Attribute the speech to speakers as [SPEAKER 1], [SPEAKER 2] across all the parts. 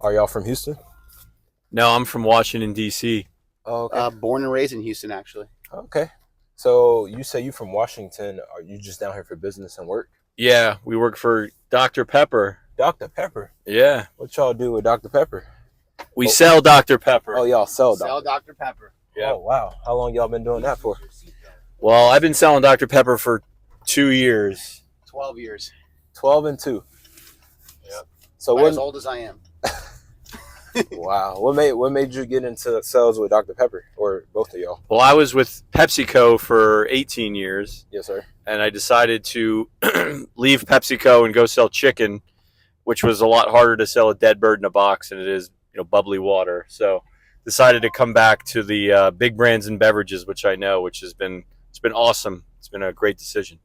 [SPEAKER 1] Are y'all from Houston?
[SPEAKER 2] No, I'm from Washington, D.C.
[SPEAKER 1] Oh, okay.
[SPEAKER 3] Born and raised in Houston, actually.
[SPEAKER 1] Okay. So you say you from Washington. Are you just down here for business and work?
[SPEAKER 2] Yeah, we work for Dr. Pepper.
[SPEAKER 1] Dr. Pepper.
[SPEAKER 2] Yeah.
[SPEAKER 1] What y'all do with Dr. Pepper?
[SPEAKER 2] We sell Dr. Pepper.
[SPEAKER 1] Oh, y'all sell
[SPEAKER 3] Sell
[SPEAKER 1] Dr.
[SPEAKER 3] Dr. Pepper.
[SPEAKER 2] Yeah.
[SPEAKER 1] Oh, wow. How long y'all been doing that for?
[SPEAKER 2] Well, I've been selling Dr. Pepper for 2 years.
[SPEAKER 3] 12 years.
[SPEAKER 1] 12 and 2.
[SPEAKER 2] Yeah.
[SPEAKER 1] So
[SPEAKER 3] About
[SPEAKER 1] what?
[SPEAKER 3] as old as I am.
[SPEAKER 1] Wow. What made you get into sales with Dr. Pepper, or both of y'all?
[SPEAKER 2] Well, I was with PepsiCo for 18 years,
[SPEAKER 1] Yes, sir.
[SPEAKER 2] and I decided to leave PepsiCo and go sell chicken, which was a lot harder to sell a dead bird in a box than it is, bubbly water. So decided to come back to the big brands and beverages, which I know, it's been awesome. It's been a great decision.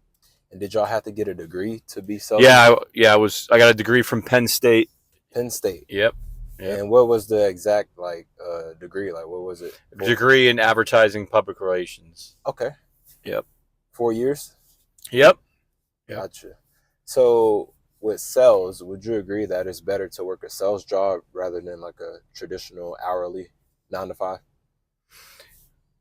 [SPEAKER 1] And did y'all have to get a degree to be selling?
[SPEAKER 2] Yeah, I got a degree from Penn State.
[SPEAKER 1] Penn State.
[SPEAKER 2] Yep.
[SPEAKER 1] And what was the exact degree? Like, what was it?
[SPEAKER 2] Degree in advertising public relations.
[SPEAKER 1] Okay.
[SPEAKER 2] Yep.
[SPEAKER 1] 4 years.
[SPEAKER 2] Yep. Yeah.
[SPEAKER 1] Gotcha. So with sales, would you agree that it's better to work a sales job rather than like a traditional hourly 9 to 5?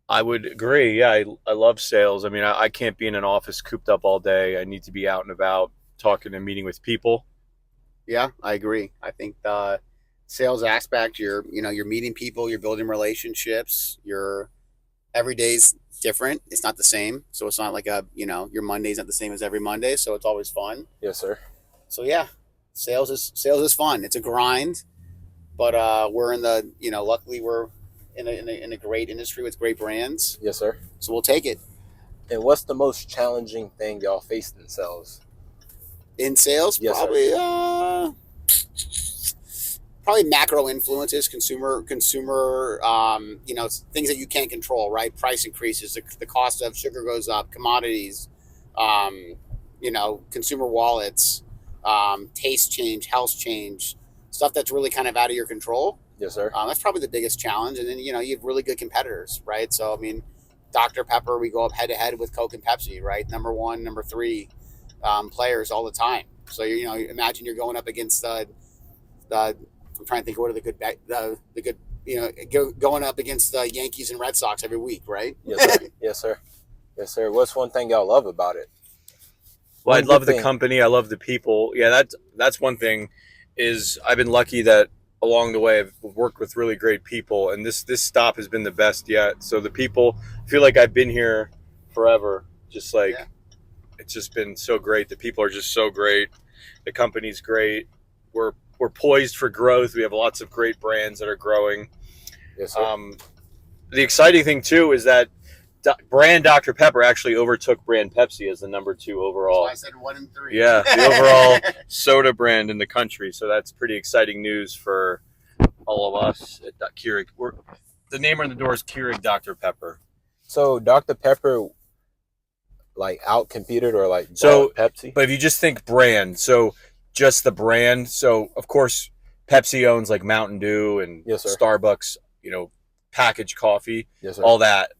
[SPEAKER 2] I would agree. Yeah, I love sales. I mean, I can't be in an office cooped up all day. I need to be out and about, talking and meeting with people.
[SPEAKER 3] Yeah, I agree. I think the sales aspect, you're meeting people, you're building relationships, every day's different. It's not the same. So it's not like your Monday's not the same as every Monday. So it's always fun.
[SPEAKER 1] Yes, sir.
[SPEAKER 3] So yeah, sales is fun. It's a grind, but we're in the, luckily we're in a great industry with great brands.
[SPEAKER 1] Yes, sir.
[SPEAKER 3] So we'll take it.
[SPEAKER 1] And what's the most challenging thing y'all faced in sales?
[SPEAKER 3] In sales,
[SPEAKER 1] Yes,
[SPEAKER 3] probably probably macro influences, consumer, things that you can't control, right? Price increases, the cost of sugar goes up, commodities, consumer wallets, taste change, health change, stuff that's really kind of out of your control.
[SPEAKER 1] Yes, sir.
[SPEAKER 3] That's probably the biggest challenge. And then, you have really good competitors, right? So, I mean, Dr. Pepper, we go up head to head with Coke and Pepsi, right? Number 1, number 3 players all the time. So, imagine you're going up against I'm trying to think, what are the good, going up against the Yankees and Red Sox every week, right?
[SPEAKER 1] Yes, sir. Yes, sir. Yes, sir. What's one thing y'all love about it?
[SPEAKER 2] Well, I love the company. I love the people. Yeah, that's one thing. Is I've been lucky that along the way I've worked with really great people, and this stop has been the best yet. So the people, I feel like I've been here forever. Just like It's just been so great. The people are just so great. The company's great. We're poised for growth. We have lots of great brands that are growing.
[SPEAKER 1] Yes, sir.
[SPEAKER 2] The exciting thing too is that brand Dr. Pepper actually overtook brand Pepsi as the number 2 overall.
[SPEAKER 3] So I said 1 and 3.
[SPEAKER 2] Yeah, the overall soda brand in the country. So that's pretty exciting news for all of us at Keurig. The name on the door is Keurig Dr. Pepper.
[SPEAKER 1] So Dr. Pepper out competed or Pepsi?
[SPEAKER 2] But if you just think brand, so just the brand. So of course Pepsi owns like Mountain Dew and
[SPEAKER 1] Yes, sir.
[SPEAKER 2] Starbucks, packaged coffee,
[SPEAKER 1] Yes, sir.
[SPEAKER 2] all that.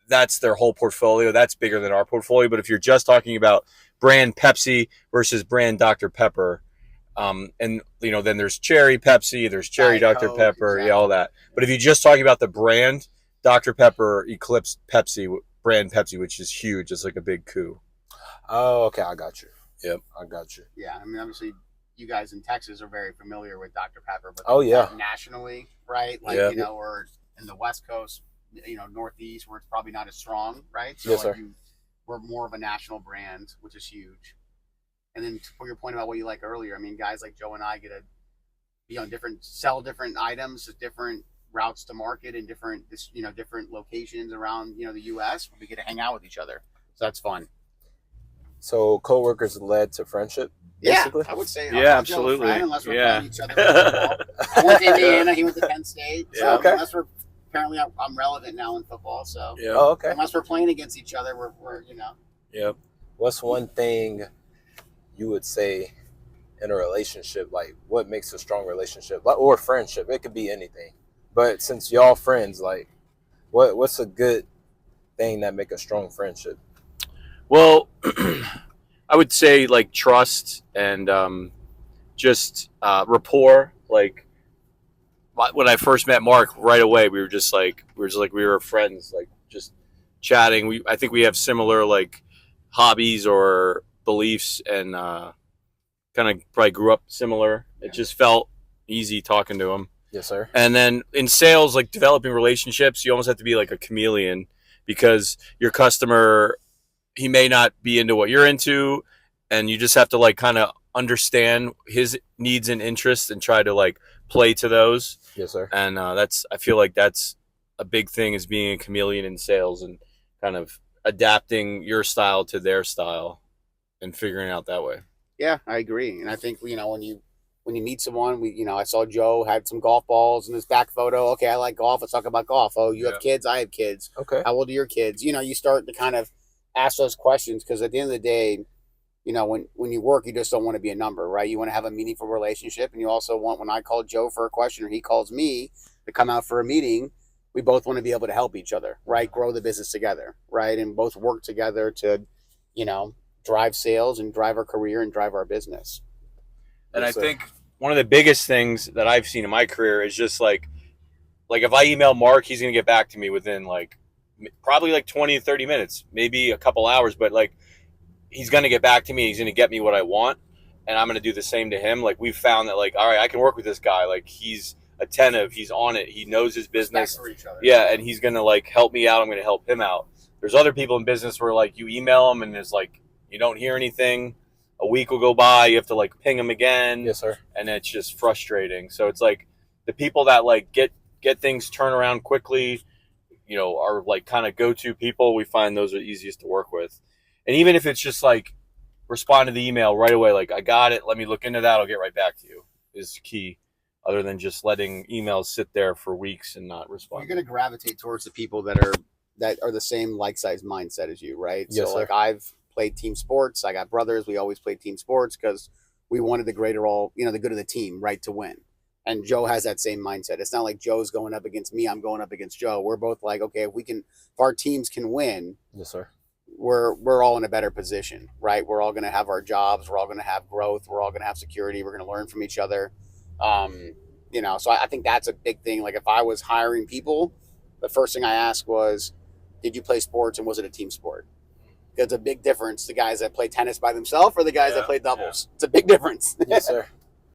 [SPEAKER 2] That's their whole portfolio. That's bigger than our portfolio. But if you're just talking about brand Pepsi versus brand Dr. Pepper, and then there's cherry Pepsi, there's cherry
[SPEAKER 3] Diet
[SPEAKER 2] Dr.
[SPEAKER 3] Coke,
[SPEAKER 2] Pepper,
[SPEAKER 3] exactly.
[SPEAKER 2] yeah, all that. But if you're just talking about the brand, Dr. Pepper eclipsed brand Pepsi, which is huge. It's like a big coup.
[SPEAKER 1] Oh, okay. I got you.
[SPEAKER 2] Yep.
[SPEAKER 1] I got you.
[SPEAKER 3] Yeah, I mean, obviously, you guys in Texas are very familiar with Dr. Pepper, but
[SPEAKER 1] Oh, yeah.
[SPEAKER 3] nationally, right?
[SPEAKER 2] Yeah.
[SPEAKER 3] Or in the West Coast, Northeast, where it's probably not as strong, right? So
[SPEAKER 1] Yes, sir.
[SPEAKER 3] we're more of a national brand, which is huge. And then to your point about what you like earlier, I mean, guys like Joe and I get to be on sell different items, different routes to market, in different locations around the U.S. We get to hang out with each other, so that's fun.
[SPEAKER 1] So coworkers led to friendship, basically?
[SPEAKER 3] Yeah, I would say.
[SPEAKER 2] Yeah,
[SPEAKER 3] I'll Joe a
[SPEAKER 2] absolutely.
[SPEAKER 3] friend, unless we're
[SPEAKER 2] Yeah.
[SPEAKER 3] playing each other. I went to Indiana. He went to Penn State. So
[SPEAKER 2] Yeah.
[SPEAKER 1] Okay.
[SPEAKER 3] unless we're apparently I'm relevant now in football. So
[SPEAKER 2] Yeah.
[SPEAKER 1] Oh, okay.
[SPEAKER 3] unless we're playing against each other, we're
[SPEAKER 2] Yep.
[SPEAKER 1] What's one thing you would say in a relationship, what makes a strong relationship, or friendship? It could be anything. But since y'all friends, what's a good thing that make a strong friendship?
[SPEAKER 2] Well, I would say trust and just rapport. when I first met Mark, right away we were friends, like just chatting. I think we have similar like hobbies or beliefs, and kind of probably grew up similar. It just felt easy talking to him.
[SPEAKER 1] Yes, sir.
[SPEAKER 2] And then in sales, like developing relationships, you almost have to be like a chameleon, because your customer, he may not be into what you're into, and you just have to like kind of understand his needs and interests and try to like play to those.
[SPEAKER 1] Yes, sir.
[SPEAKER 2] And I feel like that's a big thing, is being a chameleon in sales and kind of adapting your style to their style and figuring it out that way.
[SPEAKER 3] Yeah, I agree. And I think, when you meet someone, I saw Joe had some golf balls in his back photo. Okay, I like golf. Let's talk about golf. Oh, you have kids? I have kids.
[SPEAKER 1] Okay.
[SPEAKER 3] How old are your kids? You start to kind of ask those questions, because at the end of the day, when you work, you just don't want to be a number, right? You want to have a meaningful relationship. And you also want, when I call Joe for a question or he calls me to come out for a meeting, we both want to be able to help each other, right? Grow the business together, right? And both work together to, drive sales and drive our career and drive our business.
[SPEAKER 2] And I think one of the biggest things that I've seen in my career is just like if I email Mark, he's going to get back to me within probably 20 to 30 minutes, maybe a couple hours, but he's going to get back to me. He's going to get me what I want, and I'm going to do the same to him. We've found that all right, I can work with this guy. He's attentive. He's on it. He knows his business.
[SPEAKER 3] For each other.
[SPEAKER 2] Yeah. And he's going to help me out. I'm going to help him out. There's other people in business where you email them and it's you don't hear anything. A week will go by. You have to ping them again.
[SPEAKER 1] Yes, sir.
[SPEAKER 2] And it's just frustrating. So it's the people that get things turned around quickly, are kind of go-to people. We find those are easiest to work with. And even if it's just respond to the email right away, I got it, let me look into that, I'll get right back to you, is key, other than just letting emails sit there for weeks and not respond.
[SPEAKER 3] You're going to gravitate towards the people that are the same like-sized mindset as you, right?
[SPEAKER 1] Yes,
[SPEAKER 3] so
[SPEAKER 1] sir.
[SPEAKER 3] I've played team sports. I got brothers. We always played team sports because we wanted the good of the team, right, to win. And Joe has that same mindset. It's not like Joe's going up against me, I'm going up against Joe. We're both okay, if our teams can win,
[SPEAKER 1] yes, sir,
[SPEAKER 3] we're all in a better position, right? We're all going to have our jobs. We're all going to have growth. We're all going to have security. We're going to learn from each other. So I think that's a big thing. If I was hiring people, the first thing I asked was, did you play sports and was it a team sport? It's a big difference. The guys that play tennis by themselves or the guys that play doubles. Yeah. It's a big difference.
[SPEAKER 1] Yes, sir.